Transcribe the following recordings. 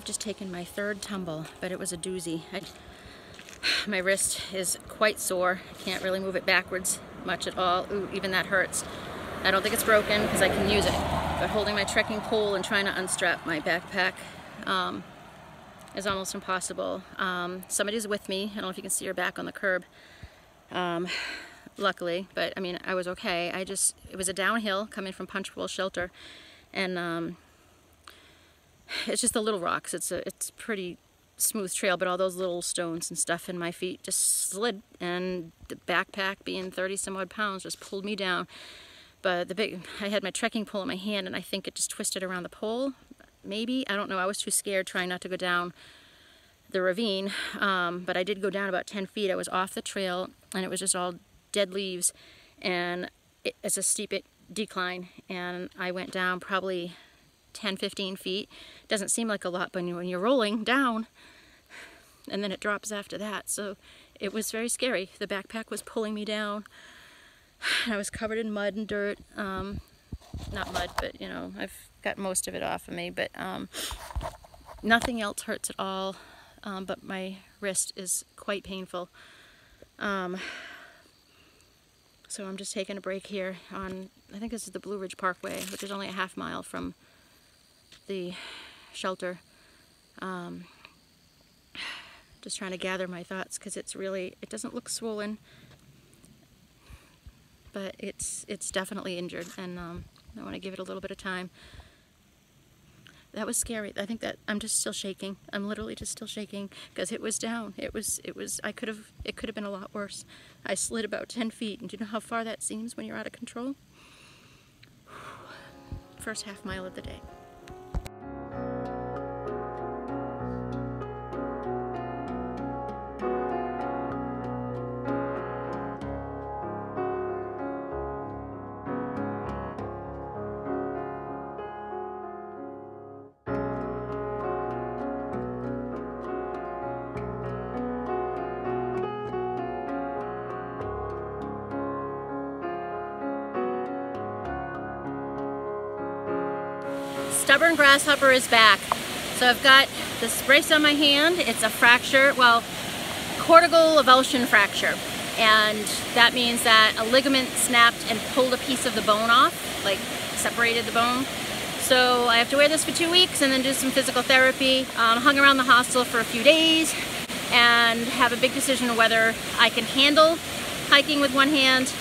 I've just taken my third tumble, but it was a doozy. My wrist is quite sore. I can't really move it backwards much at all. Ooh, even that hurts. I don't think it's broken because I can use it, but holding my trekking pole and trying to unstrap my backpack is almost impossible. Somebody's with me. I don't know if you can see her back on the curb, luckily, but I mean, I was okay. It was a downhill coming from Punch Bowl Shelter, and it's just the little rocks. It's a pretty smooth trail, but all those little stones and stuff in my feet just slid, and the backpack, being 30 some odd pounds, just pulled me down. But I had my trekking pole in my hand, and I think it just twisted around the pole. Maybe, I don't know. I was too scared trying not to go down the ravine, but I did go down about 10 feet. I was off the trail, and it was just all dead leaves, and it's a steep decline, and I went down probably 10-15 feet. Doesn't seem like a lot, but when you're rolling down, and then it drops after that, so it was very scary. The backpack was pulling me down. I was covered in mud and dirt. Not mud, but you know, I've got most of it off of me, but nothing else hurts at all, but my wrist is quite painful. So I'm just taking a break here on, I think this is the Blue Ridge Parkway, which is only a half mile from the shelter. Just trying to gather my thoughts, because it doesn't look swollen, but it's definitely injured, and I want to give it a little bit of time. That was scary. I think that I'm just still shaking. I'm literally just still shaking because it was down. It could have been a lot worse. I slid about 10 feet, and do you know how far that seems when you're out of control? First half mile of the day. Stubborn grasshopper is back. So I've got this brace on my hand. It's a fracture, well, cortical avulsion fracture. And that means that a ligament snapped and pulled a piece of the bone off, like separated the bone. So I have to wear this for 2 weeks and then do some physical therapy. Hung around the hostel for a few days and have a big decision of whether I can handle hiking with one hand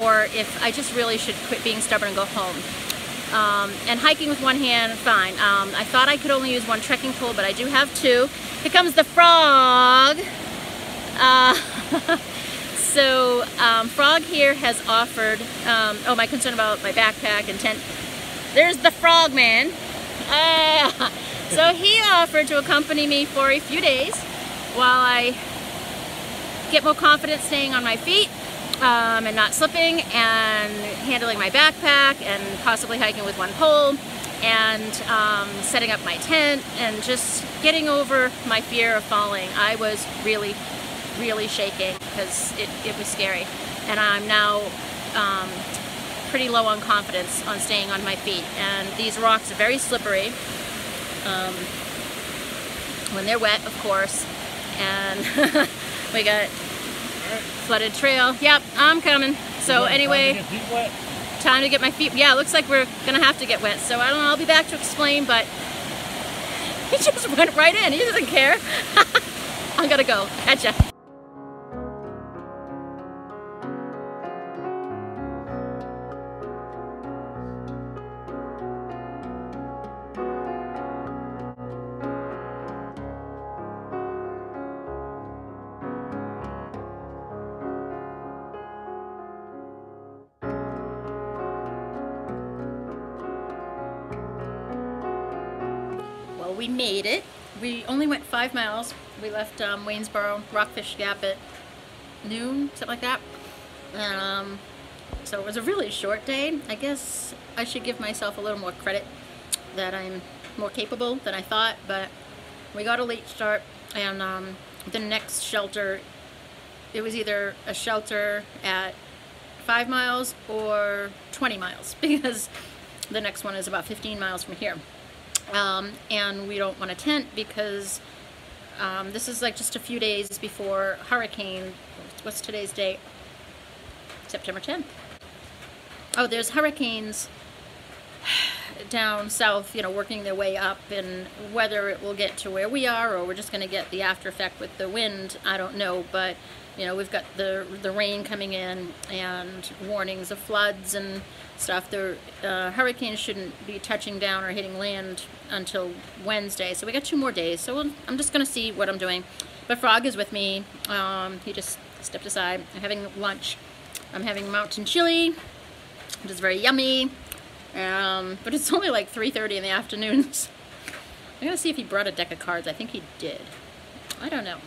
or if I just really should quit being stubborn and go home. And hiking with one hand, fine. I thought I could only use one trekking pole, but I do have two. Here comes the frog. So Frog here has offered, oh, my concern about my backpack and tent. There's the frog man. So he offered to accompany me for a few days while I get more confident staying on my feet. And not slipping, and handling my backpack, and possibly hiking with one pole, and setting up my tent, and just getting over my fear of falling. I was really, really shaking because it was scary, and I'm now pretty low on confidence on staying on my feet. And these rocks are very slippery when they're wet, of course, and we got flooded trail. Yep, I'm coming. So anyway, time to get my feet. Yeah, it looks like we're gonna have to get wet. So I don't know. I'll be back to explain. But he just went right in. He doesn't care. I'm gonna go. Catch ya. We made it. We only went 5 miles. We left Waynesboro, Rockfish Gap at noon, something like that. And so it was a really short day. I guess I should give myself a little more credit that I'm more capable than I thought, but we got a late start, and the next shelter, it was either a shelter at 5 miles or 20 miles because the next one is about 15 miles from here. And we don't want to tent because this is like just a few days before hurricane. What's today's date? September 10th. Oh, there's hurricanes down south, you know, working their way up, and whether it will get to where we are or we're just going to get the after effect with the wind, I don't know. But you know, we've got the rain coming in and warnings of floods and stuff. The hurricanes shouldn't be touching down or hitting land until Wednesday, so we got 2 more days. So I'm just going to see what I'm doing. But Frog is with me. He just stepped aside. I'm having lunch. I'm having mountain chili, which is very yummy. But it's only like 3:30 in the afternoon. I'm gonna see if he brought a deck of cards. I think he did. I don't know.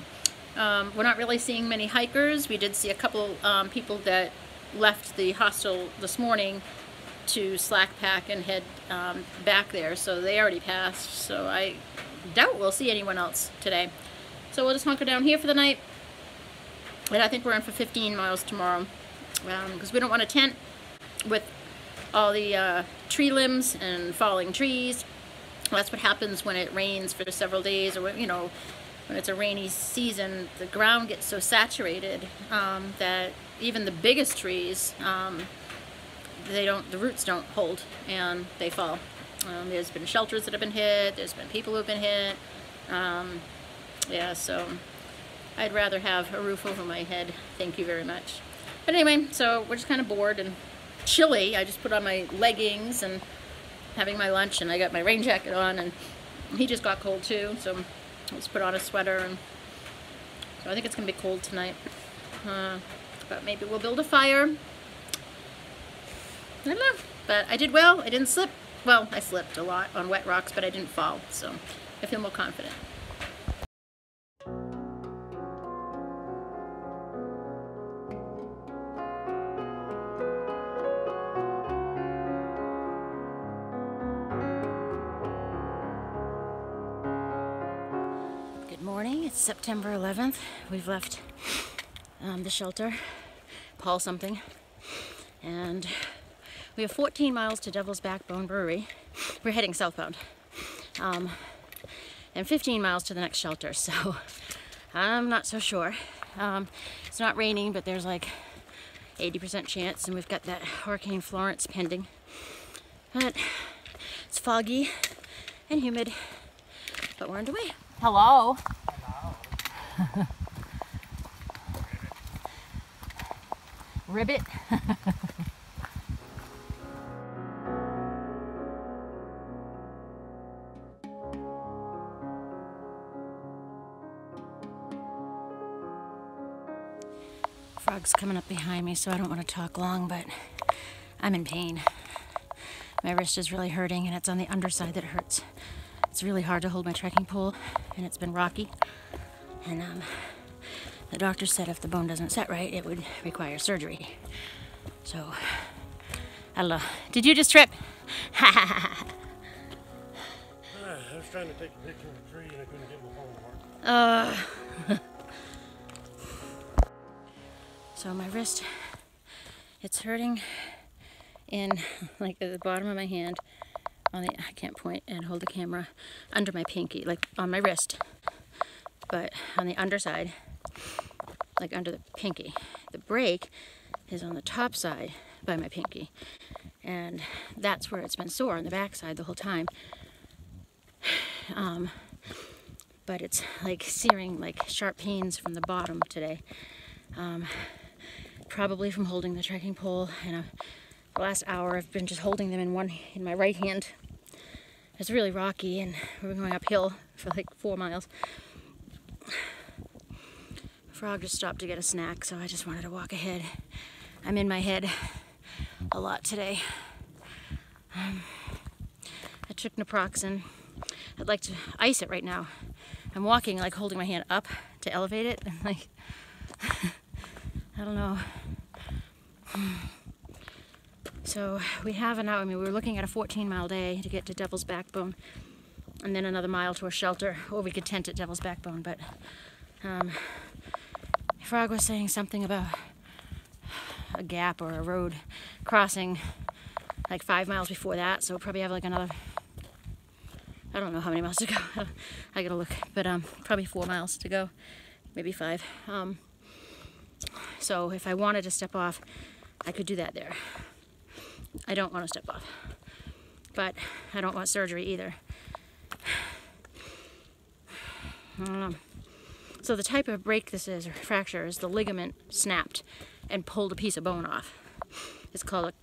We're not really seeing many hikers. We did see a couple people that left the hostel this morning to slack pack and head back there, so they already passed. So I doubt we'll see anyone else today. So we'll just hunker down here for the night. And I think we're in for 15 miles tomorrow, because we don't want to tent with all the tree limbs and falling trees. Well, that's what happens when it rains for several days, or you know, when it's a rainy season. The ground gets so saturated that even the biggest trees, the roots don't hold and they fall. There's been shelters that have been hit. There's been people who've been hit. Yeah, so I'd rather have a roof over my head. Thank you very much. But anyway, so we're just kind of bored and chilly. I just put on my leggings and having my lunch, and I got my rain jacket on, and he just got cold too, so let's put on a sweater. And so I think it's gonna be cold tonight, but maybe we'll build a fire. I don't know, but I did well. I didn't slip. Well, I slipped a lot on wet rocks, but I didn't fall, so I feel more confident. It's September 11th. We've left the shelter, Paul something, and we have 14 miles to Devil's Backbone Brewery. We're heading southbound, and 15 miles to the next shelter, so I'm not so sure. It's not raining, but there's like 80% chance, and we've got that Hurricane Florence pending. But it's foggy and humid, but we're underway. Hello. Ribbit. Frog's coming up behind me, so I don't want to talk long, but I'm in pain. My wrist is really hurting, and it's on the underside that hurts. It's really hard to hold my trekking pole, and it's been rocky. And the doctor said if the bone doesn't set right, it would require surgery. So, I don't know. Did you just trip? I was trying to take a picture of the tree and I couldn't get my phone to work. So my wrist, it's hurting in like at the bottom of my hand. I can't point and hold the camera under my pinky, like on my wrist, but on the underside, like under the pinky. The break is on the top side by my pinky, and that's where it's been sore on the back side the whole time. But it's like searing, like sharp pains from the bottom today. Probably from holding the trekking pole, and the last hour I've been just holding them in my right hand. It's really rocky, and we're going uphill for like 4 miles. Frog just stopped to get a snack, so I just wanted to walk ahead. I'm in my head a lot today. I took naproxen. I'd like to ice it right now. I'm walking like holding my hand up to elevate it, and like I don't know. So we have an hour. I mean, we were looking at a 14-mile day to get to Devil's Backbone, and then another mile to a shelter, or we could tent at Devil's Backbone. But Frog was saying something about a gap or a road crossing like 5 miles before that, so we'll probably have like another, I don't know how many miles to go. I gotta look, but probably 4 miles to go, maybe 5. So if I wanted to step off, I could do that there. I don't want to step off, but I don't want surgery either. I don't know. So the type of break this is, or fracture, is the ligament snapped and pulled a piece of bone off. It's called a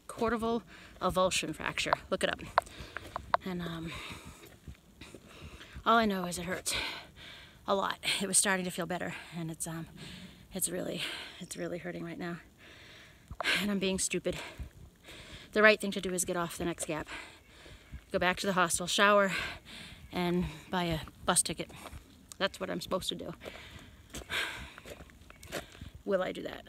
cortical avulsion fracture. Look it up. And all I know is it hurts a lot. It was starting to feel better, and it's really hurting right now. And I'm being stupid. The right thing to do is get off the next gap, go back to the hostel, shower, and buy a bus ticket. That's what I'm supposed to do. Will I do that?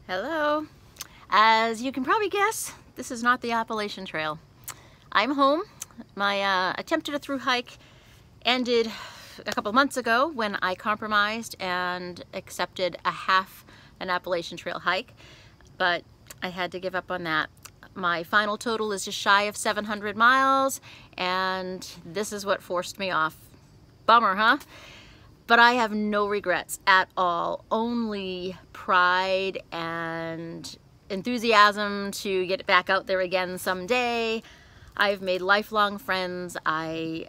Hello. As you can probably guess, this is not the Appalachian Trail. I'm home. My attempt at a through hike ended a couple of months ago when I compromised and accepted an Appalachian Trail hike, but I had to give up on that. My final total is just shy of 700 miles, and this is what forced me off. Bummer, huh? But I have no regrets at all, only pride and enthusiasm to get back out there again someday. I've made lifelong friends. I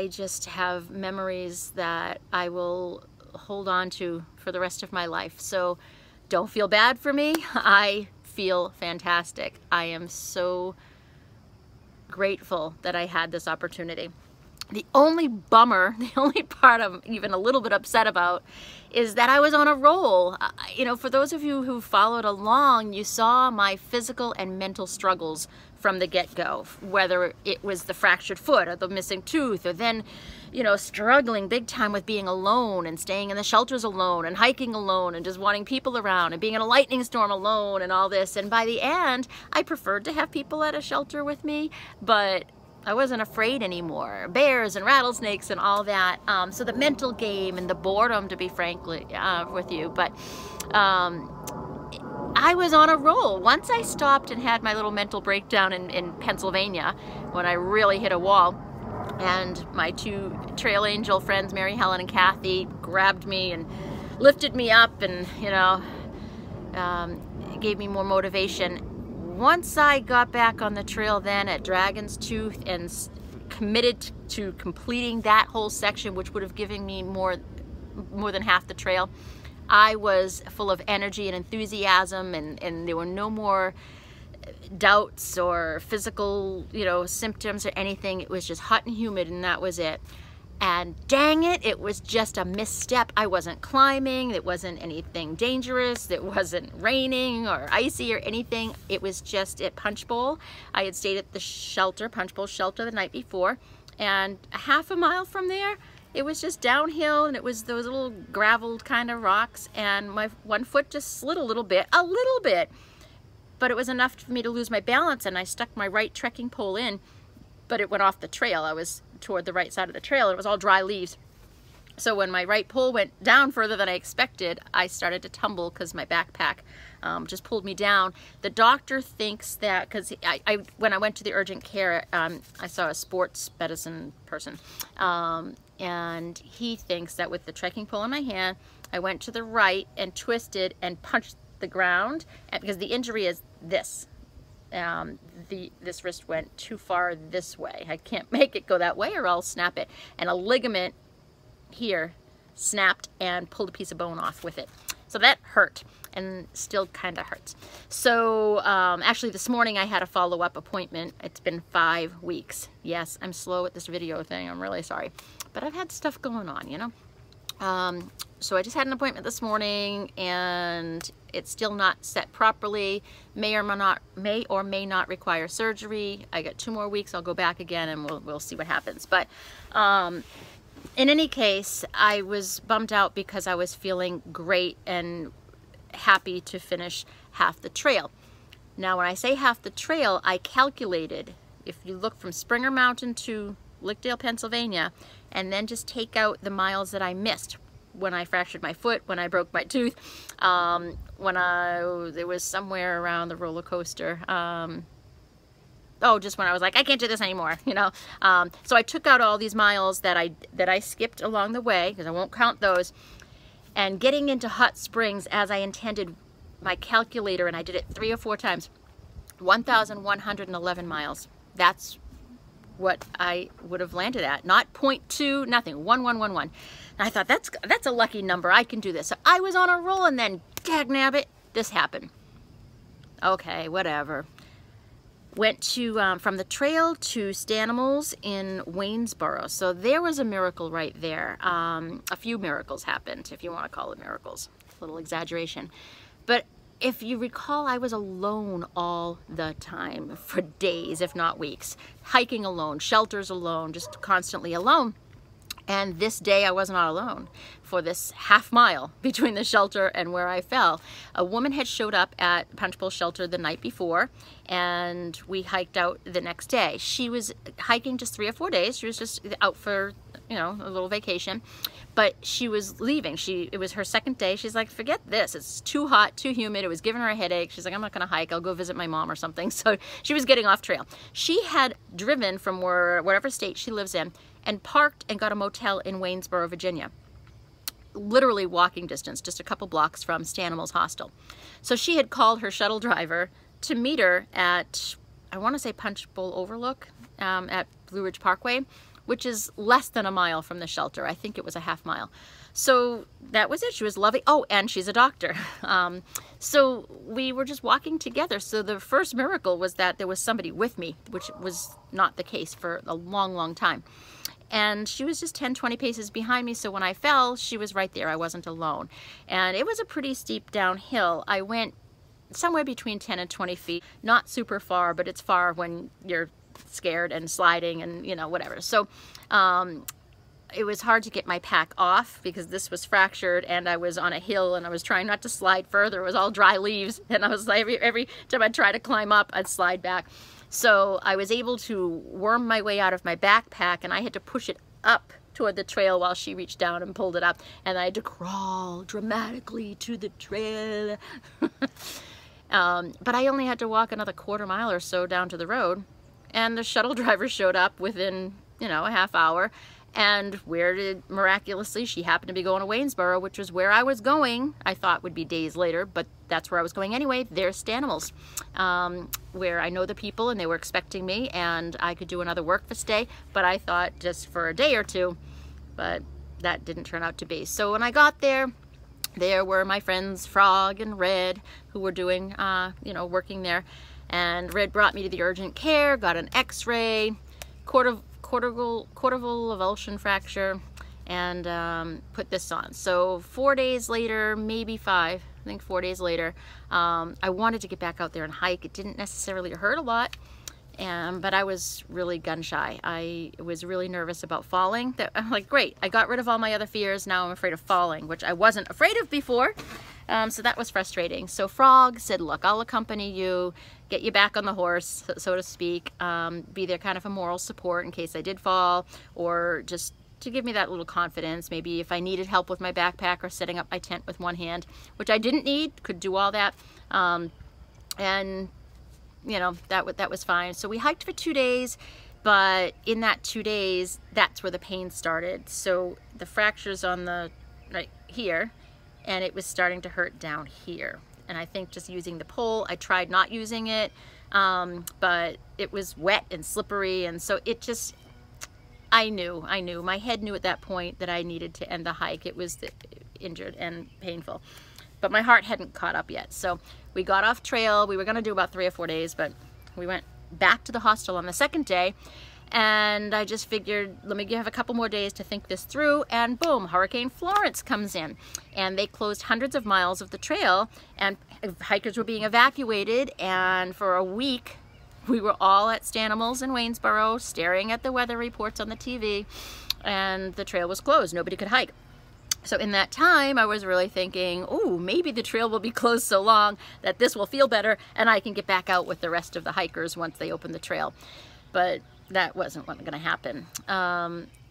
just have memories that I will hold on to for the rest of my life. So don't feel bad for me. I feel fantastic. I am so grateful that I had this opportunity. The only bummer, the only part I'm even a little bit upset about is that I was on a roll. You know, for those of you who followed along, you saw my physical and mental struggles from the get-go, whether it was the fractured foot or the missing tooth, or then, you know, struggling big time with being alone and staying in the shelters alone and hiking alone and just wanting people around and being in a lightning storm alone and all this. And by the end, I preferred to have people at a shelter with me, but I wasn't afraid anymore. Bears and rattlesnakes and all that. So the mental game and the boredom, to be frankly with you. But I was on a roll. Once I stopped and had my little mental breakdown in Pennsylvania, when I really hit a wall, and my two trail angel friends, Mary Helen and Kathy, grabbed me and lifted me up and, you know, gave me more motivation. Once I got back on the trail then at Dragon's Tooth and committed to completing that whole section, which would have given me more than half the trail, I was full of energy and enthusiasm, and there were no more doubts or physical, you know, symptoms or anything. It was just hot and humid, and that was it. And dang it, it was just a misstep. I wasn't climbing, it wasn't anything dangerous, it wasn't raining or icy or anything. It was just at Punch Bowl. I had stayed at the shelter, Punch Bowl shelter, the night before, and a half a mile from there, it was just downhill, and it was those little graveled kind of rocks, and my one foot just slid a little bit, but it was enough for me to lose my balance, and I stuck my right trekking pole in, but it went off the trail. I was toward the right side of the trail, and it was all dry leaves. So when my right pole went down further than I expected, I started to tumble because my backpack just pulled me down. The doctor thinks that, because when I went to the urgent care, I saw a sports medicine person, and he thinks that with the trekking pole in my hand, I went to the right and twisted and punched the ground, because the injury is this. This wrist went too far this way. I can't make it go that way or I'll snap it. And a ligament here snapped and pulled a piece of bone off with it. So that hurt, and still kind of hurts. So actually this morning I had a follow-up appointment. It's been 5 weeks. Yes, I'm slow at this video thing. I'm really sorry. But I've had stuff going on, you know. So I just had an appointment this morning, and it's still not set properly. May or may not require surgery. I got 2 more weeks. I'll go back again, and we'll see what happens. But in any case, I was bummed out because I was feeling great and happy to finish half the trail. Now, when I say half the trail, I calculated, if you look from Springer Mountain to Lickdale, Pennsylvania, and then just take out the miles that I missed when I fractured my foot, when I broke my tooth, it was somewhere around the roller coaster. Just when I was like, I can't do this anymore, you know. So I took out all these miles that I skipped along the way, because I won't count those. And getting into Hot Springs as I intended, my calculator, and I did it 3 or 4 times, 1,111 miles. That's what I would have landed at. Not 0.2, nothing, 1111. And I thought, that's a lucky number. I can do this. So I was on a roll, and then, dagnabbit, this happened. Okay, whatever. Went to from the trail to Stanimals in Waynesboro. So there was a miracle right there. A few miracles happened, if you want to call it miracles. A little exaggeration. But if you recall, I was alone all the time for days, if not weeks. Hiking alone, shelters alone, just constantly alone. And this day I was not alone. For this half mile between the shelter and where I fell, a woman had showed up at Punchbowl Shelter the night before, and we hiked out the next day. She was hiking just 3 or 4 days. She was just out for, you know, a little vacation, but she was leaving. It was her second day. She's like, forget this. It's too hot, too humid. It was giving her a headache. She's like, I'm not going to hike. I'll go visit my mom or something. So she was getting off trail. She had driven from whatever state she lives in and parked and got a motel in Waynesboro, Virginia. Literally walking distance, just a couple blocks from Stanimals Hostel. So she had called her shuttle driver to meet her at, I want to say Punchbowl Overlook at Blue Ridge Parkway, which is less than a mile from the shelter. I think it was a half mile. So that was it. She was lovely. Oh, and she's a doctor. So we were just walking together. So the first miracle was that there was somebody with me, which was not the case for a long, long time. And she was just 10, 20 paces behind me, so when I fell, she was right there. I wasn't alone. And it was a pretty steep downhill. I went somewhere between 10 and 20 feet. Not super far, but it's far when you're scared and sliding and, you know, whatever. So it was hard to get my pack off because this was fractured and I was on a hill and I was trying not to slide further. It was all dry leaves, and I was like, every time I'd try to climb up, I'd slide back. So I was able to worm my way out of my backpack, and I had to push it up toward the trail while she reached down and pulled it up, and I had to crawl dramatically to the trail. But I only had to walk another quarter mile or so down to the road, and the shuttle driver showed up within, you know, a half hour. And miraculously, she happened to be going to Waynesboro, which was where I was going. I thought would be days later, but that's where I was going anyway. There's Stanimals, where I know the people and they were expecting me, and I could do another work for stay, but I thought just for a day or two, but that didn't turn out to be. So when I got there, there were my friends Frog and Red, who were doing, you know, working there. And Red brought me to the urgent care, got an x-ray, cortical avulsion fracture, and put this on. So 4 days later, maybe 5, I think 4 days later, I wanted to get back out there and hike. It didn't necessarily hurt a lot, but I was really gun shy. I was really nervous about falling. I'm like, great, I got rid of all my other fears. Now I'm afraid of falling, which I wasn't afraid of before. So that was frustrating. So Frog said, look, I'll accompany you, get you back on the horse, so to speak, be there kind of a moral support in case I did fall, or just to give me that little confidence. Maybe if I needed help with my backpack or setting up my tent with one hand, which I didn't need, could do all that. And you know, that was fine. So we hiked for 2 days, but in that 2 days, that's where the pain started. So the fractures on the right here, and it was starting to hurt down here. And I think just using the pole, I tried not using it, but it was wet and slippery, and so it just, I knew, my head knew at that point that I needed to end the hike. It was injured and painful, but my heart hadn't caught up yet. So we got off trail. We were gonna do about 3 or 4 days, but we went back to the hostel on the second day, and I just figured, let me have a couple more days to think this through, and boom, Hurricane Florence comes in, and they closed hundreds of miles of the trail, and hikers were being evacuated, and for a week, we were all at Stanimals in Waynesboro, staring at the weather reports on the TV, and the trail was closed. Nobody could hike. So in that time, I was really thinking, oh, maybe the trail will be closed so long that this will feel better and I can get back out with the rest of the hikers once they open the trail. But that wasn't going to happen.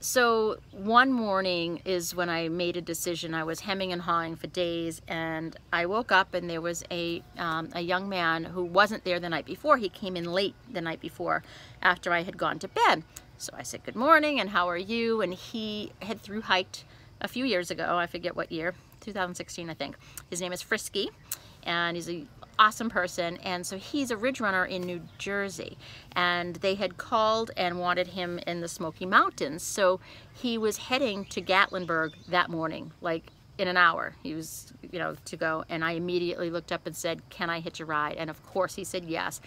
So one morning is when I made a decision. I was hemming and hawing for days, and I woke up and there was a young man who wasn't there the night before. He came in late the night before after I had gone to bed. So I said, good morning, and how are you? And he had thru hiked a few years ago, I forget what year, 2016 I think. His name is Frisky, and he's an awesome person, and so he's a ridge runner in New Jersey, and they had called and wanted him in the Smoky Mountains, so he was heading to Gatlinburg that morning, like in an hour he was, you know, to go, and I immediately looked up and said, can I hitch a ride? And of course he said yes.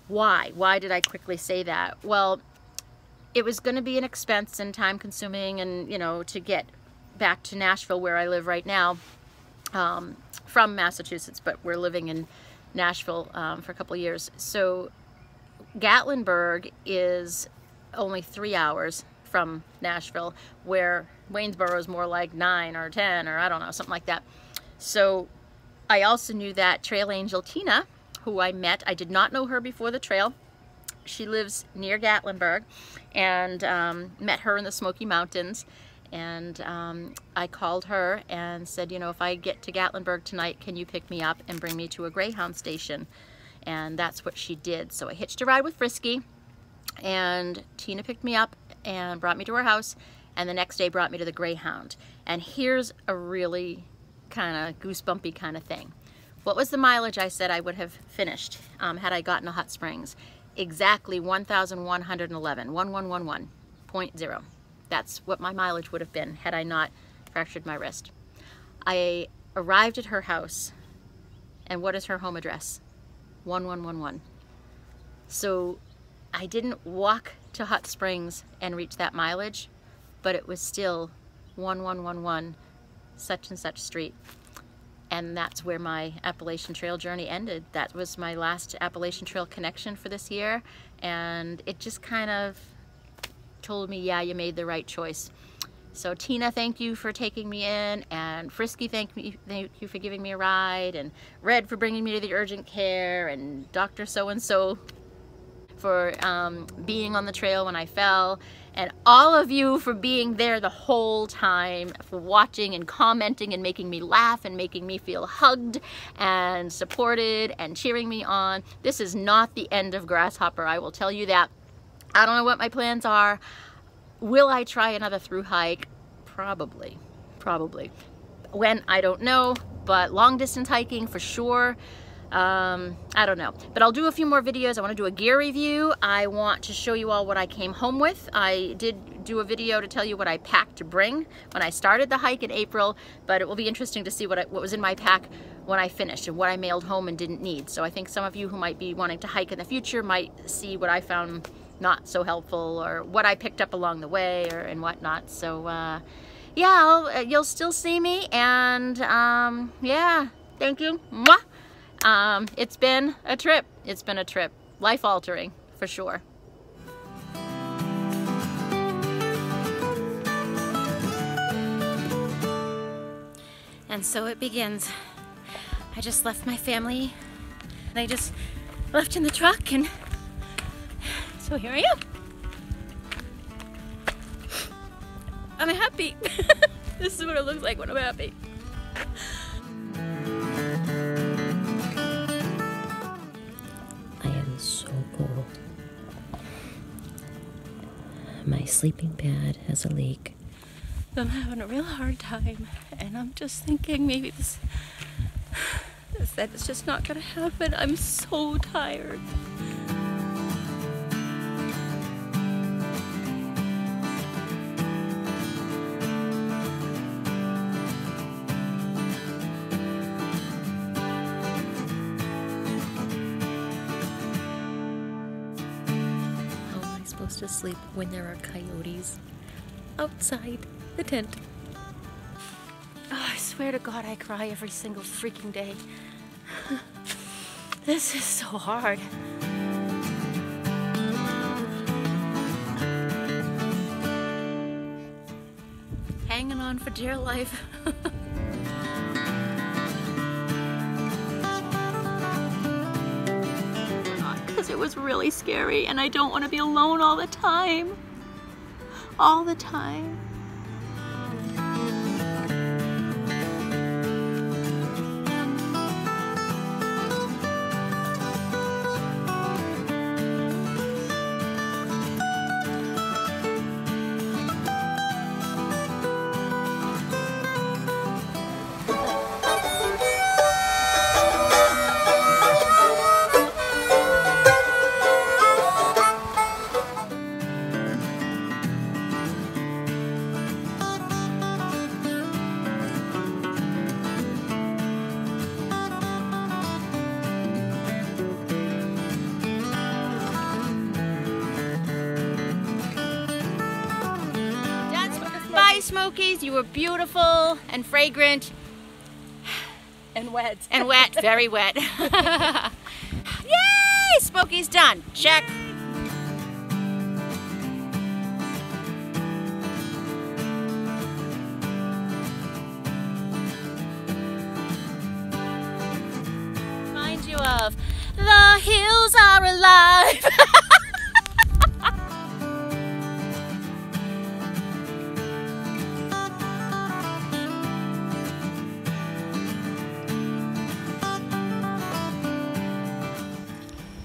Why did I quickly say that? Well, it was going to be an expense and time consuming, and you know, to get back to Nashville where I live right now, from Massachusetts, but we're living in Nashville for a couple of years. So Gatlinburg is only 3 hours from Nashville, where Waynesboro is more like 9 or 10 or I don't know, something like that. So I also knew that trail angel Tina, who I met, I did not know her before the trail. She lives near Gatlinburg, and met her in the Smoky Mountains. And I called her and said, you know, if I get to Gatlinburg tonight, can you pick me up and bring me to a Greyhound station? And that's what she did. So I hitched a ride with Frisky, and Tina picked me up and brought me to her house, and the next day brought me to the Greyhound. And here's a really kind of goosebumpy kind of thing. What was the mileage I said I would have finished had I gotten to Hot Springs? Exactly 1,111, 1111.0. That's what my mileage would have been had I not fractured my wrist. I arrived at her house, and what is her home address? 1111. So I didn't walk to Hot Springs and reach that mileage, but it was still 1111 such and such street. And that's where my Appalachian Trail journey ended. That was my last Appalachian Trail connection for this year, and it just kind of told me, yeah, you made the right choice. So Tina, thank you for taking me in, and Frisky, thank you for giving me a ride, and Red for bringing me to the urgent care, and Dr. So-and-so for being on the trail when I fell, and all of you for being there the whole time, for watching and commenting and making me laugh and making me feel hugged and supported and cheering me on. This is not the end of Grasshopper, I will tell you that. I don't know what my plans are. Will I try another through hike? Probably. When, I don't know, but long distance hiking for sure. I don't know, but I'll do a few more videos. I want to do a gear review. I want to show you all what I came home with. I did do a video to tell you what I packed to bring when I started the hike in April, but it will be interesting to see what was in my pack when I finished and what I mailed home and didn't need. So I think some of you who might be wanting to hike in the future might see what I found not so helpful, or what I picked up along the way, or and whatnot. So yeah, you'll still see me, and yeah, thank you. Mwah. It's been a trip. Life altering for sure. And so it begins. I just left my family. They just left in the truck, and so here I am. I'm happy. This is what it looks like when I'm happy. I am so cold. My sleeping pad has a leak. I'm having a real hard time, and I'm just thinking maybe that it's just not gonna happen. I'm so tired. Supposed to sleep when there are coyotes outside the tent. Oh, I swear to God, I cry every single freaking day. This is so hard. Hanging on for dear life. It was really scary, and I don't want to be alone all the time. All the time. Smokies, you were beautiful and fragrant and wet. And wet, very wet. Yay! Smokies done. Check. Remind you of the hills are alive.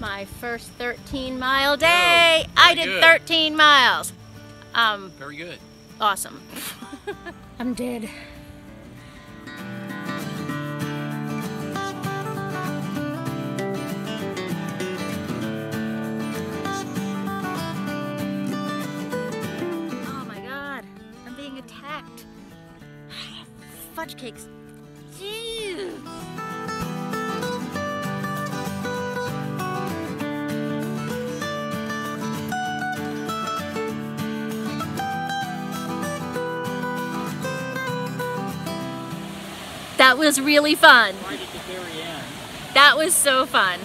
My first 13-mile day. Oh, I did good. 13 miles. Very good. Awesome. I'm dead. Oh my God, I'm being attacked. Fudge cakes. Ew. That was really fun. Right at the very end. That was so fun.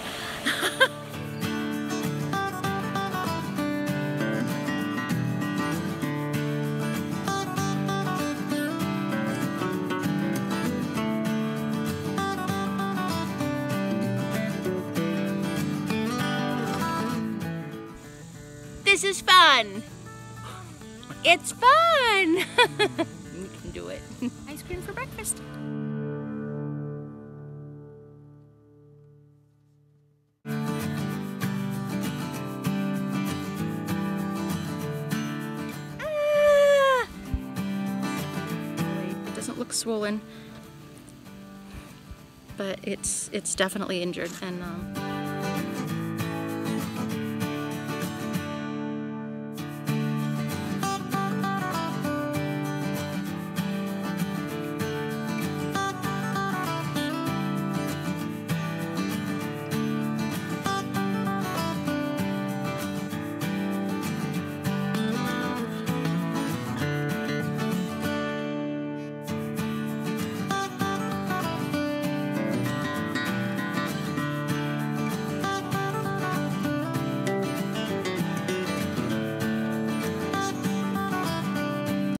This is fun. It's fun. You can do it. Ice cream for breakfast. It doesn't look swollen, but it's definitely injured, and